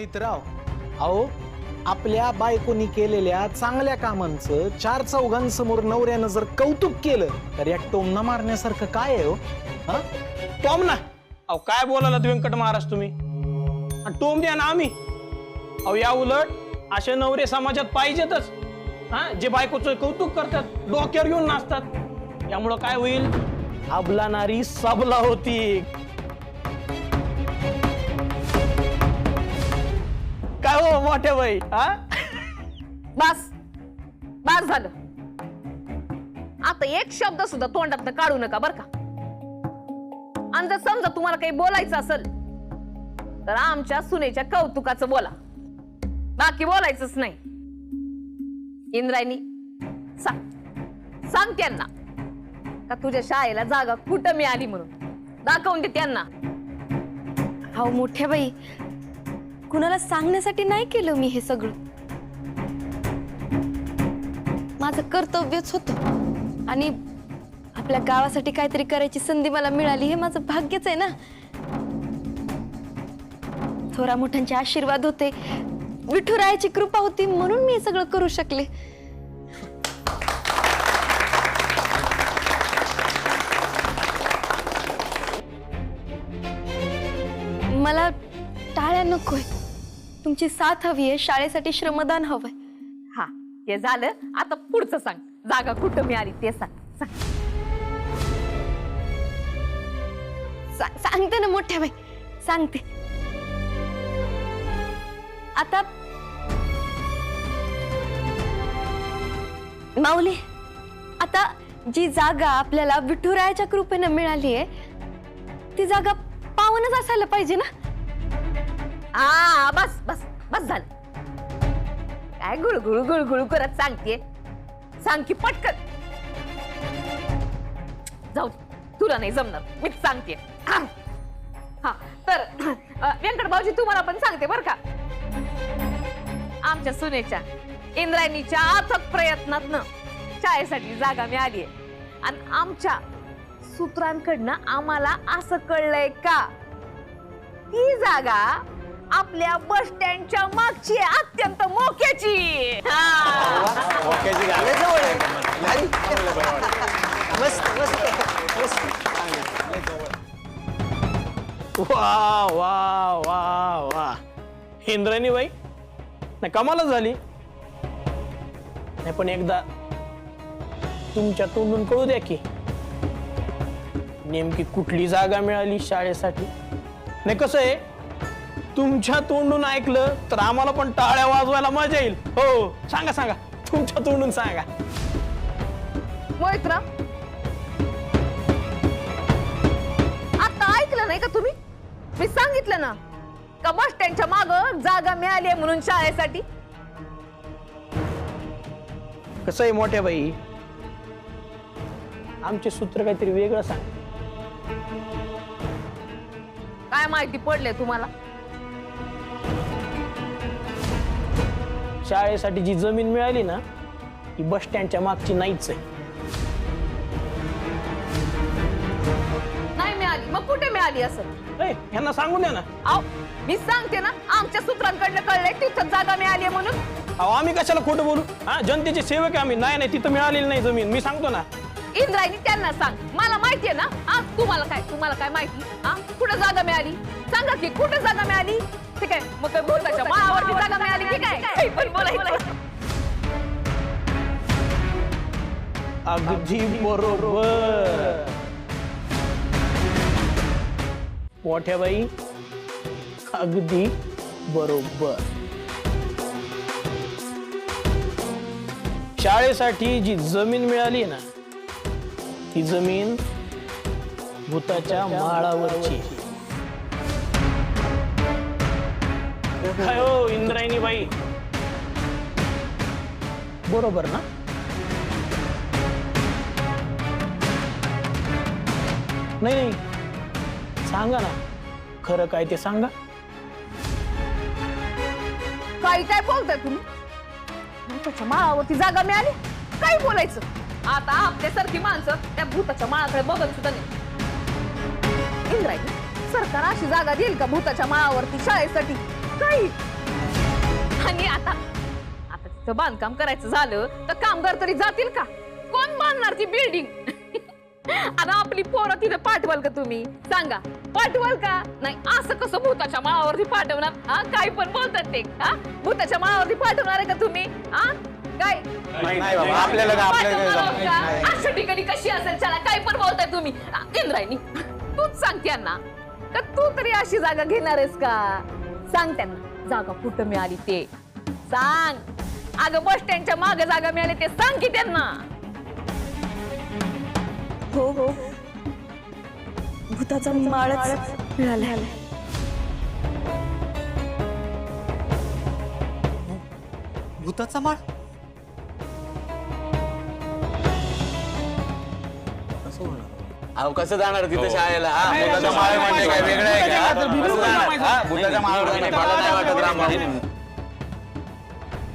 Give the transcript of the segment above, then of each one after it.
मोहितराव, अहो आपल्या बायकोनी केलेल्या चांगल्या कामांचं 4 चौघांसमोर नवऱ्यानं जर कौतुक केलं तर या टोमना मारण्यासारखं काय आहे हो? टोम ना अहो काय बोलायला व्यंकट महाराज तुम्ही टोम द्या ना आम्ही अहो या उलट असे नवरे समाजात पाहिजेतच जे बायकोचं कौतुक करतात डोक्यावर घेऊन नाचतात यामुळं काय होईल अबला नारी सबला होती काय हो मोठ्या बाई बस बस झालं आता एक शब्द सुद्धा तोंडात काढू नका बर का आणि जर समजा तुम्हाला काही बोलायचं असेल तर आमच्या सुनेच्या कौतुकाचं बोला बाकी बोलायचंच नाही इंद्रायणी सांग त्यांना का तुझ्या शाळेला जागा कुठं मिळाली म्हणून दाखवून दे त्यांना अहो मोठ्या बाई कुणाला सांगण्यासाठी नाही केलं मी हे सगळं माझं कर्तव्यच होतं आणि आपल्या गावासाठी काहीतरी करायची संधी मला मिळाली हे माझं भाग्यच आहे ना थोरा मोठ्यांचे आशीर्वाद होते विठुरायाची कृपा होती म्हणून मी हे सगळं करू शकले मला टाळ्या नकोय तुमची साथ हवी आहे शाळेसाठी श्रमदान हवंय हा हे झालं आता पुढचं सांग जागा कुठं मिळाली ते सांग सांगते ना मोठ्या बाई सांगते आता माऊली आता जी जागा आपल्याला विठुरायाच्या कृपेने मिळाली आहे ती जागा पावनच असायला पाहिजे ना बस बस बस झालं काय गुळगुळू गुळगुळू करत सांगते सांग की पटकन जाऊ तुला नाही जमणार मीच सांगते हा तर व्यंकट भाऊजी तुम्हाला पण सांगते बर का आमच्या सुनेच्या इंद्रायणीच्या अथक प्रयत्नातनं शाळेसाठी जागा मिळाली आहे आणि आमच्या सूत्रांकडनं आम्हाला असं कळलंय का ती जागा आपल्या बस स्टँडच्या मागची अत्यंत मोक्याची वा वा वा वा इंद्रायणी बाई नाही कमालच झाली नाही पण एकदा तुमच्या तोंडून कळू द्या की नेमकी कुठली जागा मिळाली शाळेसाठी नाही कसं आहे तुमच्या तोंडून ऐकलं तर आम्हाला पण टाळ्या वाजवायला मजा येईल हो सांगा सांगा तुमच्या तोंडून सांगा मोहितराव आता ऐकलं नाही का तुम्ही मी सांगितलं ना का बस स्टँडच्या माग जागा मिळाली आहे म्हणून शाळेसाठी कसं आहे मोठ्या बाई आमचे सूत्र काहीतरी वेगळं सांग काय माहिती पडले तुम्हाला शाळेसाठी जी जमीन मिळाली ना ती बस स्टँडच्या मागची नाहीच आहे नाही मिळाली मग कुठे मिळाली असं यांना सांगून द्या ना अहो मी सांगते ना आमच्या सूत्रांकडनं कळलंय तिथं जागा मिळाली आहे म्हणून अहो आम्ही कशाला खोटं बोलू जनतेचे सेवक आहे आम्ही नाही तिथं मिळालेली नाही जमीन मी सांगतो ना इंद्रायणी त्यांना सांग मला माहितीये ना तुम्हाला काय माहिती कुठं जागा मिळाली सांगा की कुठं जागा मिळाली ठीक आहे मग भूताच्या माळावरती जागा मिळाली की काय पण बोलायचं अगदी बरोबर मोठ्या बाई अगदी बरोबर शाळेसाठी जी जमीन मिळाली ना ती जमीन भूताच्या माळावरची काय हो इंद्रायणी बाई बरोबर ना नाही सांगा ना खरं काय ते सांगा काय बोलताय तुम्ही भूताच्या माळावरती जागा मिळाली काय बोलायचं आता आपल्यासारखी माणसं त्या भूताच्या माळाकडे बघत सुद्धा नाही इंद्रायणी सरकार अशी जागा देईल का भूताच्या माळावरती शाळेसाठी काही आणि आता आता तिथं बांधकाम करायचं झालं तर कामगार तरी जातील का? कोण बांधणार ती बिल्डिंग? आता आपली पोरं तिथे पाठवाल का तुम्ही? सांगा, पाठवाल का? नाही असं कसं भूताच्या माळावरती पाठवणार? हा, काय पण बोलतात ते. हा, भूताच्या माळावरती पाठवणार आहे का तुम्ही? हा, काय नाही बाबा, आपल्याला काय- आपल्याला काय पाठवणार जमत का? नाही. अशा ठिकाणी कशी असेल? चला, काय पण बोलताय तुम्ही. इंद्रायणी, तूच सांग त्यांना का तू तरी अशी जागा घेणार आहेस का? सांग त्यांना जागा कुठं मिळाली ते सांग. अगं बस स्टँडच्या मागे जागा मिळाली ते सांग की त्यांना. हो हो भूताचा माळच मिळाला. भूताचा माळ अहो कसं जाणार तिथं शाळेला हा भूताच्या माळे म्हणजे काय वेगळं आहे का? कसं जाणार? हा, भूताच्या माळावर नाही मला नाही वाटत रामभाऊ.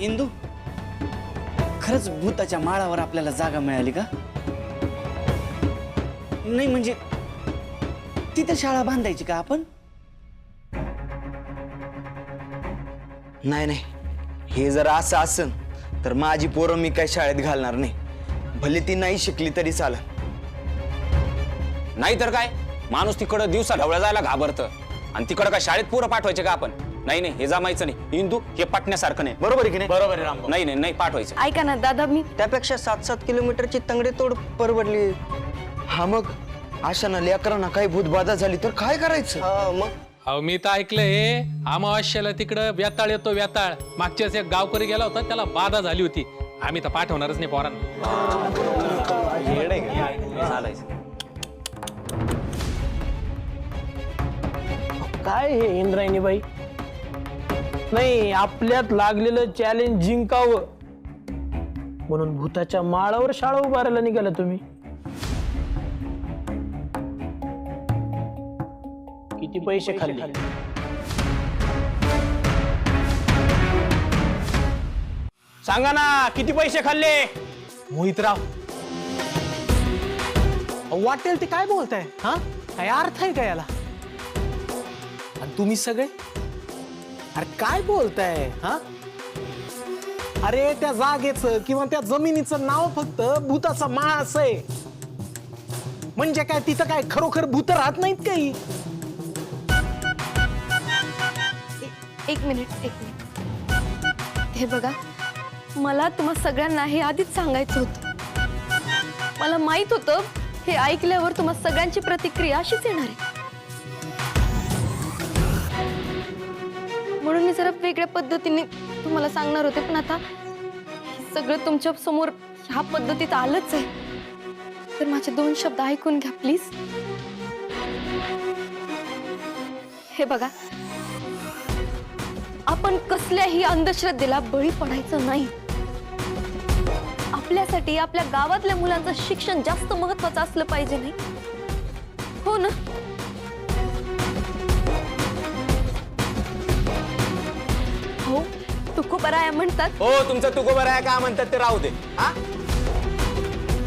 इंदू खरंच भूताच्या माळावर आपल्याला जागा मिळाली का? नाही म्हणजे तिथे शाळा बांधायची का आपण? नाही नाही, हे जर असं असन तर माझी पोरं मी काय शाळेत घालणार नाही. भले ती नाही शिकली तरी चालेल. नाही तर काय माणूस तिकडं दिवसा ढवळ्या जायला घाबरतं आणि तिकडं काय शाळेत पोरं पाठवायचे का आपण? नाही नाही, हे जमायचं नाही. हिंदू हे पटण्यासारखं नाही. बरोबर आहे की नाही? बरोबर आहे रामभाऊ. नाही नाही नाही पाठवायचं. ऐका ना दादा, मी त्यापेक्षा 7-7 किलोमीटरची तंगडे तोड परवडली. हा मग अशानं लेकरांना काही भूतबाधा झाली तर काय करायचं? मग अहो मी तर ऐकलंय अमावास्याला तिकडं व्यताळ येतो व्यताळ. मागच्याच एक गावकरी गेला होता, त्याला बाधा झाली होती. आम्ही तर पाठवणारच नाही पोरांना. काय हे इंद्रायणी बाई, नाही आपल्यात लागलेलं चॅलेंज जिंकावं म्हणून भूताच्या माळावर शाळा उभारायला निघाला तुम्ही. किती पैसे खाल्ले? सांगा ना, किती पैसे खाल्ले? मोहितराव, वाटेल ते काय बोलताय? हा, काय अर्थ आहे का याला? आणि तुम्ही सगळे अरे काय बोलताय? हा, अरे त्या जागेचं किंवा त्या जमिनीचं नाव फक्त भूताचा माळ असं आहे. म्हणजे काय तिथं काय खरोखर भूत राहत नाहीत काही? एक मिनिट. हे बघा, मला तुम्हा सगळ्यांना हे आधीच सांगायचं होतं. मला माहित होतं हे ऐकल्यावर तुम्हा सगळ्यांची प्रतिक्रिया अशीच येणार आहे. म्हणून मी जरा वेगळ्या पद्धतीने तुम्हाला सांगणार होते, पण आता हे सगळं तुमच्या समोर ह्या पद्धतीत आलंच आहे, तर माझे 2 शब्द ऐकून घ्या प्लीज. हे बघा, आपण कसल्याही अंधश्रद्धेला बळी पडायचं नाही. आपल्यासाठी आपल्या गावातल्या मुलांचं शिक्षण जास्त महत्वाचं असलं पाहिजे, नाही हो ना? हो, तुकोबराया म्हणतात. हो, तुमचं तुकोबरा आहे का म्हणतात ते राहू दे. हा,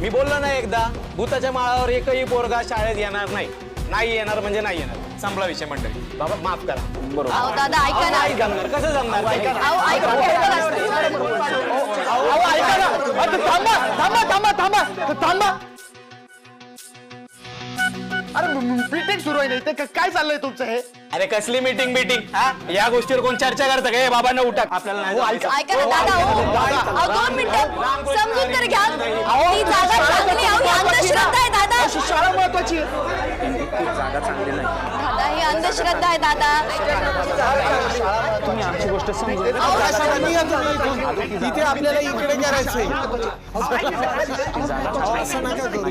मी बोललो ना एकदा, भूताच्या माळावर एकही पोरगा शाळेत येणार नाही. नाही येणार म्हणजे नाही येणार. संपला विषय मंडळी. बाबा माफ करा. बरोबर. अहो दादा ऐका ना. नाही जमणार. कसं जमणार? ऐका ना. अहो ऐका ना. थांबा. अरे मीटिंग सुरू आहे, नाही काय चाललंय तुमचं हे? अरे कसली मीटिंग हा, या गोष्टीवर कोण चर्चा करतं का? बाबांना उठा. आपल्याला नाही ऐका ना दादा, अहो 2 मिनिटं समजून तर घ्या. ही जागा चांगली, अहो ही अंधश्रद्धा आहे दादा. शाळा महत्वाची आहे. दादा ही अंधश्रद्धा आहे दादा. तुम्ही आमची गोष्ट समजून तिथे आपल्याला इकडे करायचंय. असं नका करू.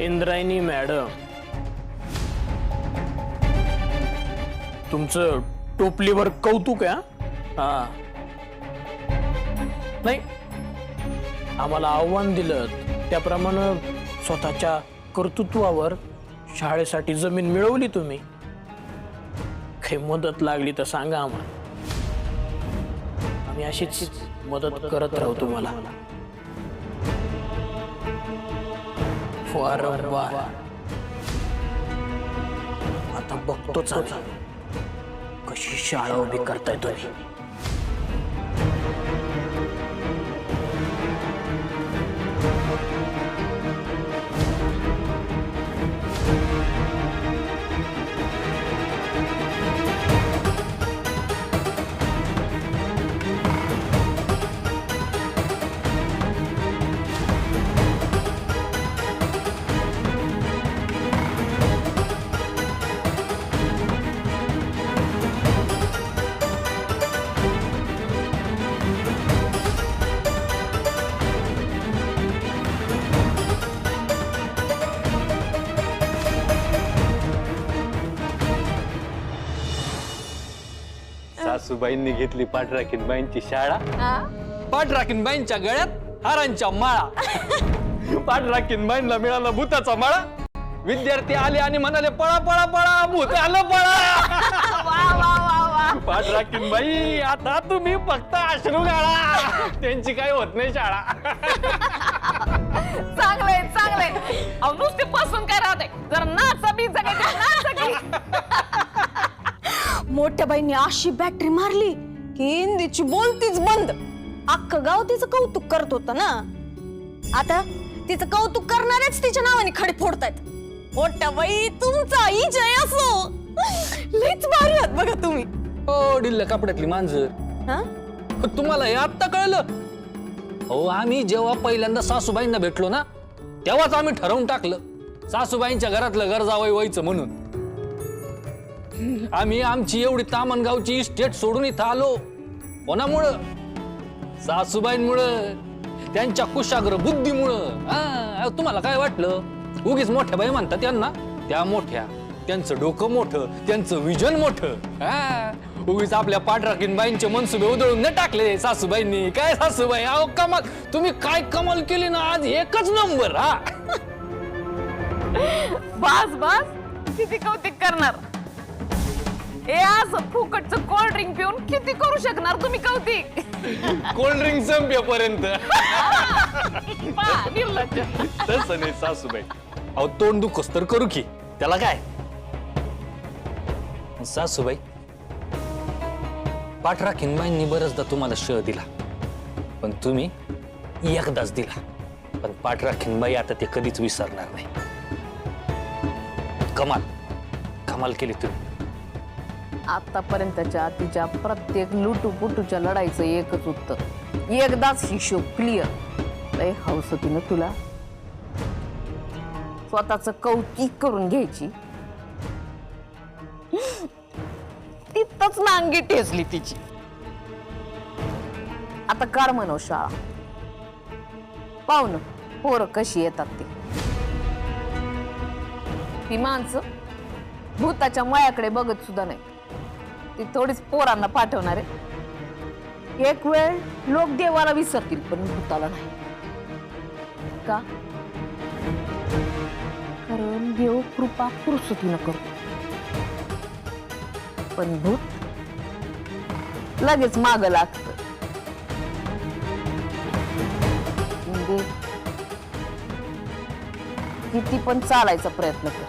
इंद्रायणी मॅडम, तुमचं टोपलीवर कौतुक आहे. हा, नाही आम्हाला आव्हान दिलं त्याप्रमाणे स्वतःच्या कर्तृत्वावर शाळेसाठी जमीन मिळवली तुम्ही. काही मदत लागली तर सांगा आम्हाला, आम्ही अशीच मदत करत राहू तुम्हाला. आता बघतोच आम्ही कशी शाळा उभी करताय तुम्ही. सासूबाईंनी घेतली पाठराखीन बाईंची शाळा, पाठराखीन बाईंच्या गळ्यात हारांच्या माळा, पाठराखीन बाईंना मिळाला भूताचा माळा, विद्यार्थी आले आणि म्हणाले पळा पळा पळा भूत आलं पळा. पाठराखीन बाई आता तुम्ही फक्त अश्रू गाळा, त्यांची काही होत नाही शाळा. चांगलंय चांगलंय. अहो नुसते बसून काय राहते, जरा नाचा बी जगायचं नाचा की. मोठ्या बाईंनी अशी बॅटरी मारली की हिंदीची बोलतीच बंद. अख्खं गाव तिचं कौतुक करत होतं ना. आता तिचं कौतुक करणारेच तिच्या नावाने खडे फोडतायत. मोठ्या बाई तुमचा जय असो. लईच भारी आहात बघा तुम्ही. ओ डिल्ल कपड्यातली मांजर, हा? तुम्हाला हे आत्ता कळलं? हो, आम्ही जेव्हा पहिल्यांदा सासूबाईंना भेटलो ना, तेव्हाच आम्ही ठरवून टाकलं सासूबाईंच्या घरातलं घर जावई व्हायचं म्हणून. आम्ही आमची एवढी तामणगावची इस्टेट सोडून इथं आलो कोणामुळं? सासूबाईंमुळं, त्यांच्या कुशाग्र बुद्धीमुळं. तुम्हाला काय वाटलं? उगीच मोठ्या बाई म्हणतात त्यांना, त्या मोठ्या, त्यांचं डोकं मोठं, त्यांचं विजन मोठं. उगीच आपल्या पाठराखीन बाईंचे मनसुबे उधळून न टाकले सासूबाईंनी. काय सासूबाई, अहो कमाल, तुम्ही काय कमाल केली ना आज, एकच नंबर. हा बस बस, किती कौतिक करणार. हे असं फुकटचं कोल्ड ड्रिंक पिऊन किती करू शकणार तुम्ही कौतिक. कोल्ड्रिंक संपेपर्यंत. निर्लज्ज. तसं नाही सासूबाई, अहो तोंड दुखस तर करू की, त्याला काय. सासूबाई, पाठराखीनबाईंनी बरंचदा तुम्हाला शह दिला, पण तुम्ही एकदाच दिला. पण पाठराखीनबाई आता ते कधीच विसरणार नाही. कमाल कमाल केली तुम्ही. आतापर्यंतच्या तिच्या प्रत्येक लुटूपुटूच्या लढाईचं एकच उत्तर, एकदाच हिशोब क्लिअर. लय हौस होती ना तुला स्वतःच कौतिक करून घ्यायची. तिथंच नांगी ठेचली तिची. आता काढ म्हणव शाळा, पाहू ना पोरं कशी येतात ते. ती माणसं भूताच्या मळ्याकडे बघत सुद्धा नाही, ती थोडीच पोरांना पाठवणार आहे. एक वेळ लोक देवाला विसरतील पण भूताला नाही. का? कारण देव कृपा फुरसतीनं करतो, पण भूत लगेच माग लागत. म्हणजे किती पण चालायचा प्रयत्न कर,